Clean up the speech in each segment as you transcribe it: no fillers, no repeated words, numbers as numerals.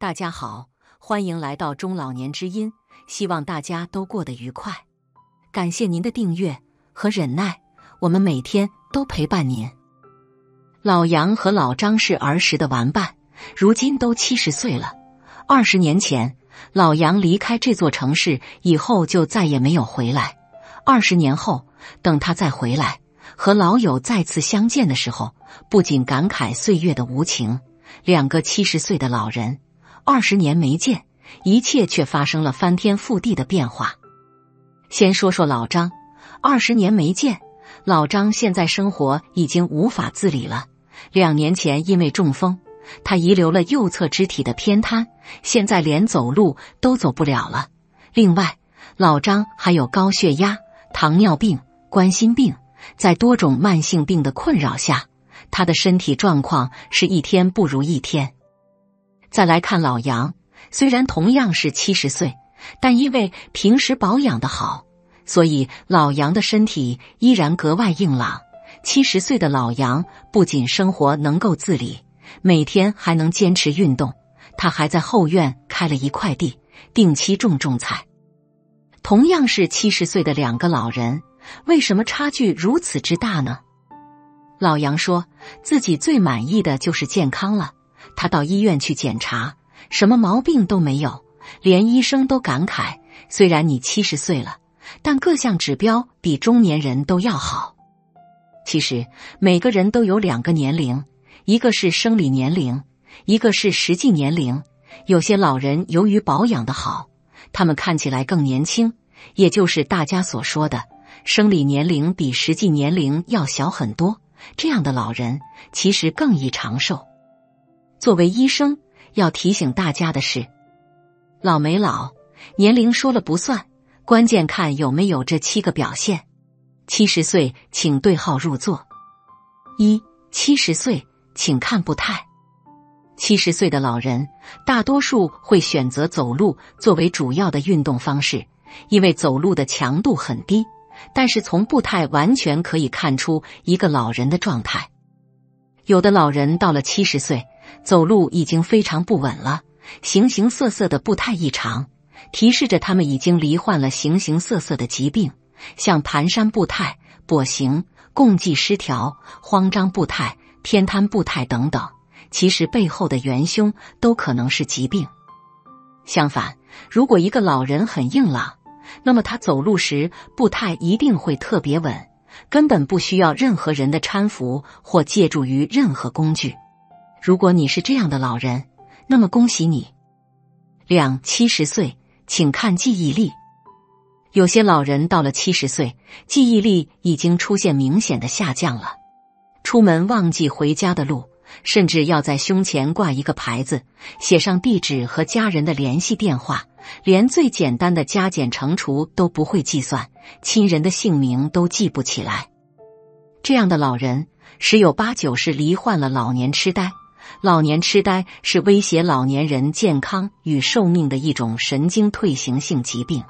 大家好，欢迎来到中老年之音，希望大家都过得愉快。感谢您的订阅和忍耐，我们每天都陪伴您。老杨和老张是儿时的玩伴，如今都70岁了。20年前，老杨离开这座城市以后就再也没有回来。20年后，等他再回来，和老友再次相见的时候，不仅感慨岁月的无情，两个70岁的老人，20年没见，一切却发生了翻天覆地的变化。先说说老张，20年没见，老张现在生活已经无法自理了。2年前因为中风，他遗留了右侧肢体的偏瘫，现在连走路都走不了了。另外，老张还有高血压、糖尿病、冠心病，在多种慢性病的困扰下，他的身体状况是一天不如一天。再来看老杨，虽然同样是70岁，但因为平时保养得好，所以老杨的身体依然格外硬朗。70岁的老杨不仅生活能够自理，每天还能坚持运动，他还在后院开了一块地，定期种菜。同样是70岁的两个老人，为什么差距如此之大呢？老杨说自己最满意的就是健康了，他到医院去检查，什么毛病都没有，连医生都感慨，虽然你70岁了，但各项指标比中年人都要好。其实每个人都有2个年龄，一个是生理年龄，一个是实际年龄。有些老人由于保养得好，他们看起来更年轻，也就是大家所说的生理年龄比实际年龄要小很多，这样的老人其实更易长寿。作为医生，要提醒大家的是，老没老，年龄说了不算，关键看有没有这7个表现。70岁请对号入座。1. 70岁请看步态。70岁的老人大多数会选择走路作为主要的运动方式，因为走路的强度很低，但是从步态完全可以看出一个老人的状态。有的老人到了70岁，走路已经非常不稳了，形形色色的步态异常，提示着他们已经罹患了形形色色的疾病，像蹒跚步态、跛行、共济失调、慌张步态、偏瘫步态等等，其实背后的元凶都可能是疾病。相反，如果一个老人很硬朗，那么他走路时步态一定会特别稳，根本不需要任何人的搀扶或借助于任何工具。如果你是这样的老人，那么恭喜你。2. 70岁请看记忆力。有些老人到了70岁，记忆力已经出现明显的下降了，出门忘记回家的路，甚至要在胸前挂一个牌子，写上地址和家人的联系电话，连最简单的加减乘除都不会计算，亲人的姓名都记不起来。这样的老人十有八九是罹患了老年痴呆。老年痴呆是威胁老年人健康与寿命的一种神经退行性疾病。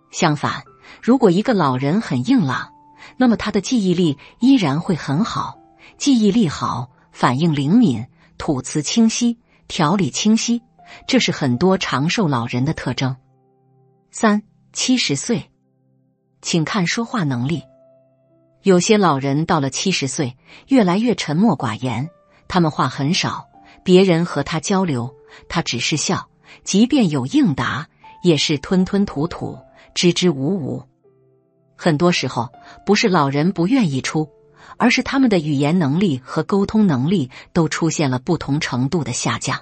相反，如果一个老人很硬朗，那么他的记忆力依然会很好。记忆力好，反应灵敏，吐词清晰，条理清晰，这是很多长寿老人的特征。3. 70岁请看说话能力。有些老人到了70岁，越来越沉默寡言，他们话很少，别人和他交流，他只是笑，即便有应答，也是吞吞吐吐，支支吾吾。很多时候不是老人不愿意出，而是他们的语言能力和沟通能力都出现了不同程度的下降。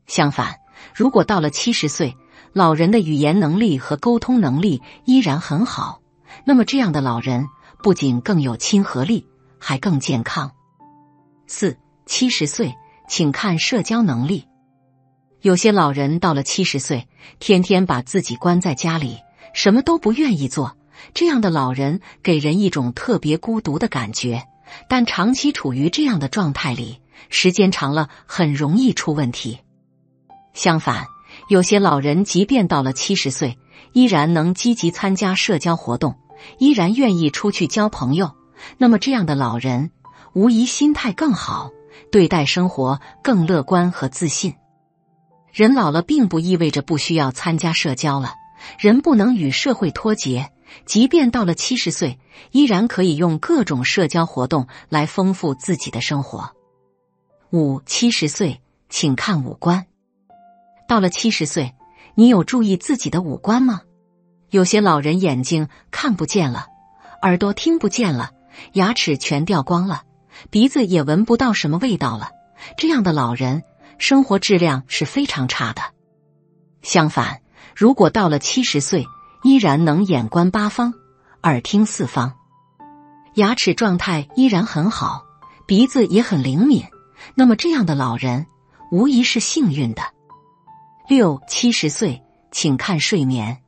相反，如果到了70岁，老人的语言能力和沟通能力依然很好，那么这样的老人不仅更有亲和力，还更健康。4. 70岁请看社交能力。有些老人到了70岁，天天把自己关在家里，什么都不愿意做，这样的老人给人一种特别孤独的感觉，但长期处于这样的状态里，时间长了很容易出问题。相反，有些老人即便到了70岁，依然能积极参加社交活动，依然愿意出去交朋友，那么这样的老人无疑心态更好，对待生活更乐观和自信。人老了并不意味着不需要参加社交了，人不能与社会脱节，即便到了70岁，依然可以用各种社交活动来丰富自己的生活。5、70岁，请看五官。到了70岁，你有注意自己的五官吗？有些老人眼睛看不见了，耳朵听不见了，牙齿全掉光了，鼻子也闻不到什么味道了。这样的老人，生活质量是非常差的。相反，如果到了70岁，依然能眼观八方，耳听四方，牙齿状态依然很好，鼻子也很灵敏，那么这样的老人无疑是幸运的。6、70岁，请看睡眠。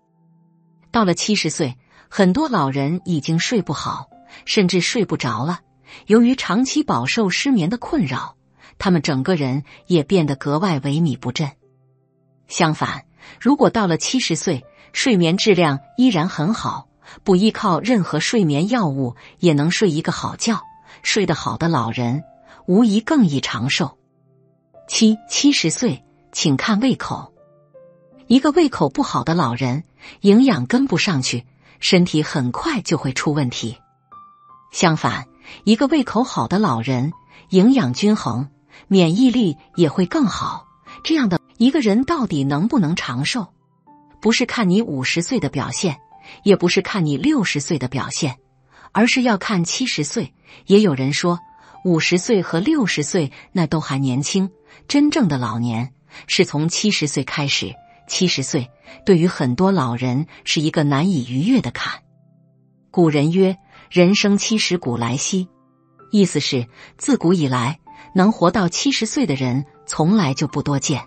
到了70岁，很多老人已经睡不好，甚至睡不着了。由于长期饱受失眠的困扰，他们整个人也变得格外萎靡不振。相反，如果到了70岁，睡眠质量依然很好，不依靠任何睡眠药物也能睡一个好觉，睡得好的老人无疑更易长寿。7、70岁，请看胃口。一个胃口不好的老人，营养跟不上去，身体很快就会出问题。相反，一个胃口好的老人，营养均衡，免疫力也会更好。这样的一个人到底能不能长寿，不是看你50岁的表现，也不是看你60岁的表现，而是要看70岁。也有人说50岁和60岁那都还年轻，真正的老年是从70岁开始。70岁对于很多老人是一个难以逾越的坎。古人曰：人生70古来稀，意思是自古以来能活到70岁的人从来就不多见。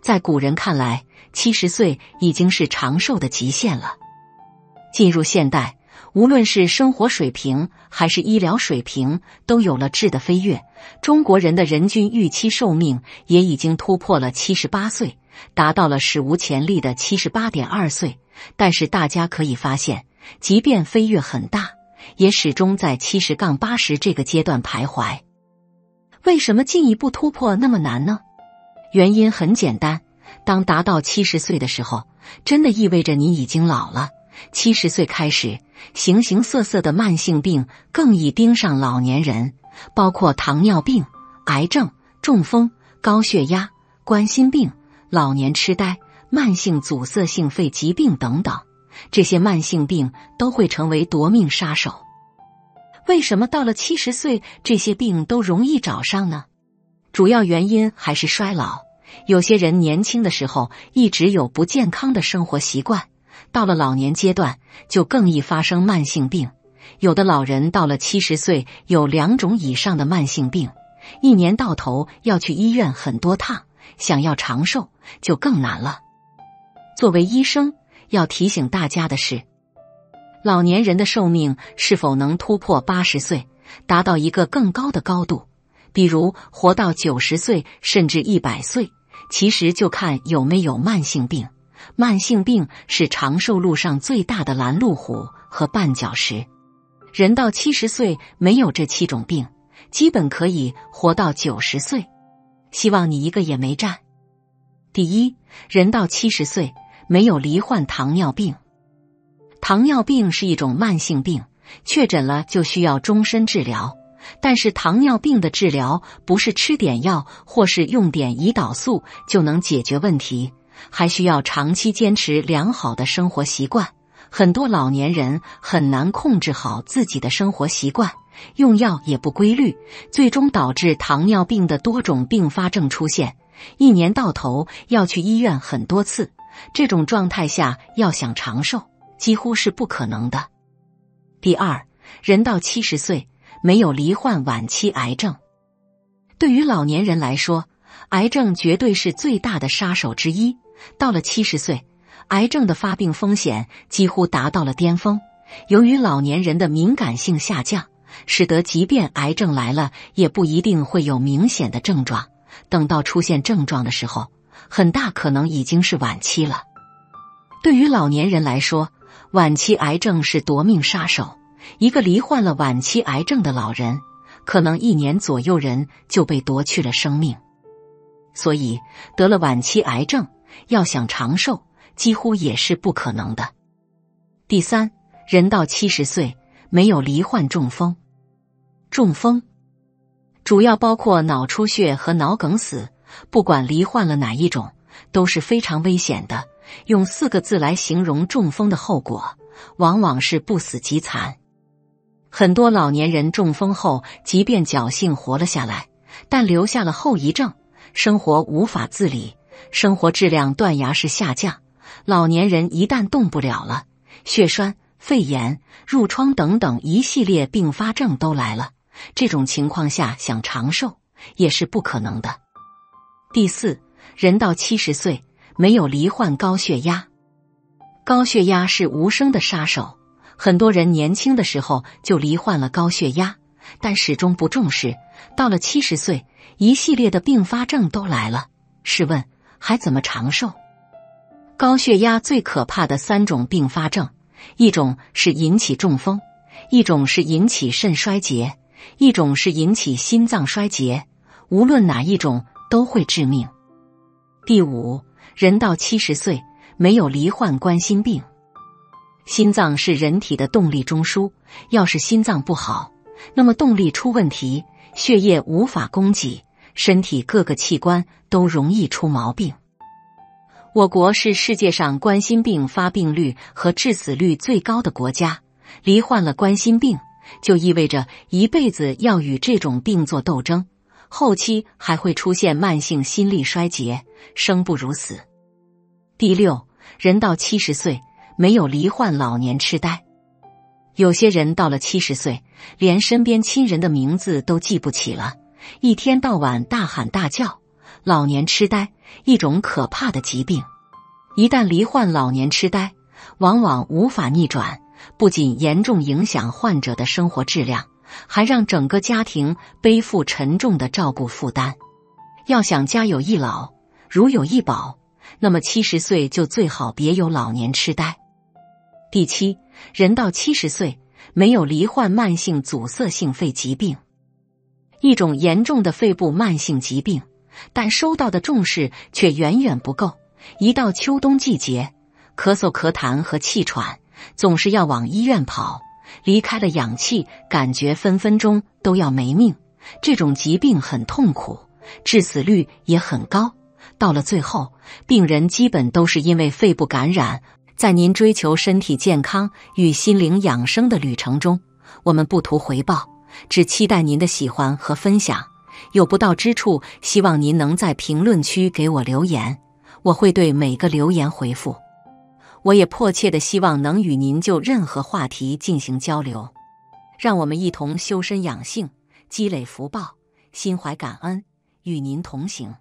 在古人看来，70岁已经是长寿的极限了。进入现代，无论是生活水平还是医疗水平都有了质的飞跃，中国人的人均预期寿命也已经突破了78岁，达到了史无前例的78.2岁。但是大家可以发现，即便飞跃很大，也始终在70-80这个阶段徘徊。为什么进一步突破那么难呢？原因很简单，当达到70岁的时候，真的意味着你已经老了。70岁开始，形形色色的慢性病更易盯上老年人，包括糖尿病、癌症、中风、高血压、冠心病、老年痴呆、慢性阻塞性肺疾病等等。这些慢性病都会成为夺命杀手。为什么到了70岁，这些病都容易找上呢？主要原因还是衰老。有些人年轻的时候一直有不健康的生活习惯，到了老年阶段就更易发生慢性病。有的老人到了70岁有2种以上的慢性病，一年到头要去医院很多趟，想要长寿就更难了。作为医生，要提醒大家的是，老年人的寿命是否能突破80岁，达到一个更高的高度，比如活到90岁甚至100岁，其实就看有没有慢性病。慢性病是长寿路上最大的拦路虎和绊脚石。人到70岁没有这7种病，基本可以活到90岁。希望你一个也没占。第一，人到70岁没有罹患糖尿病。糖尿病是一种慢性病，确诊了就需要终身治疗。但是糖尿病的治疗不是吃点药或是用点胰岛素就能解决问题，还需要长期坚持良好的生活习惯。很多老年人很难控制好自己的生活习惯，用药也不规律，最终导致糖尿病的多种并发症出现，一年到头要去医院很多次。这种状态下要想长寿，几乎是不可能的。第二，人到70岁没有罹患晚期癌症。对于老年人来说，癌症绝对是最大的杀手之一。到了70岁，癌症的发病风险几乎达到了巅峰。由于老年人的敏感性下降，使得即便癌症来了，也不一定会有明显的症状。等到出现症状的时候，很大可能已经是晚期了。对于老年人来说，晚期癌症是夺命杀手。一个罹患了晚期癌症的老人，可能1年左右人就被夺去了生命。所以得了晚期癌症，要想长寿，几乎也是不可能的。第三，人到70岁没有罹患中风。中风主要包括脑出血和脑梗死，不管罹患了哪一种，都是非常危险的。用4个字来形容中风的后果，往往是不死即残。很多老年人中风后，即便侥幸活了下来，但留下了后遗症，生活无法自理，生活质量断崖式下降。老年人一旦动不了了，血栓、肺炎、褥疮等等一系列并发症都来了，这种情况下想长寿也是不可能的。第四，人到70岁没有罹患高血压。高血压是无声的杀手，很多人年轻的时候就罹患了高血压，但始终不重视，到了70岁，一系列的并发症都来了，试问还怎么长寿？高血压最可怕的3种并发症，一种是引起中风，一种是引起肾衰竭，一种是引起心脏衰竭，无论哪一种都会致命。第五，人到70岁没有罹患冠心病。心脏是人体的动力中枢，要是心脏不好，那么动力出问题，血液无法供给，身体各个器官都容易出毛病。我国是世界上冠心病发病率和致死率最高的国家，罹患了冠心病，就意味着一辈子要与这种病做斗争，后期还会出现慢性心力衰竭，生不如死。第六，人到70岁没有罹患老年痴呆。有些人到了70岁，连身边亲人的名字都记不起了，一天到晚大喊大叫。老年痴呆，一种可怕的疾病，一旦罹患老年痴呆，往往无法逆转，不仅严重影响患者的生活质量，还让整个家庭背负沉重的照顾负担。要想家有一老，如有一宝，那么70岁就最好别有老年痴呆。第七，人到70岁没有罹患慢性阻塞性肺疾病。一种严重的肺部慢性疾病，但受到的重视却远远不够。一到秋冬季节，咳嗽咳痰和气喘，总是要往医院跑，离开了氧气，感觉分分钟都要没命。这种疾病很痛苦，致死率也很高，到了最后，病人基本都是因为肺部感染。在您追求身体健康与心灵养生的旅程中，我们不图回报，只期待您的喜欢和分享。有不到之处，希望您能在评论区给我留言，我会对每个留言回复。我也迫切的希望能与您就任何话题进行交流，让我们一同修身养性，积累福报，心怀感恩，与您同行。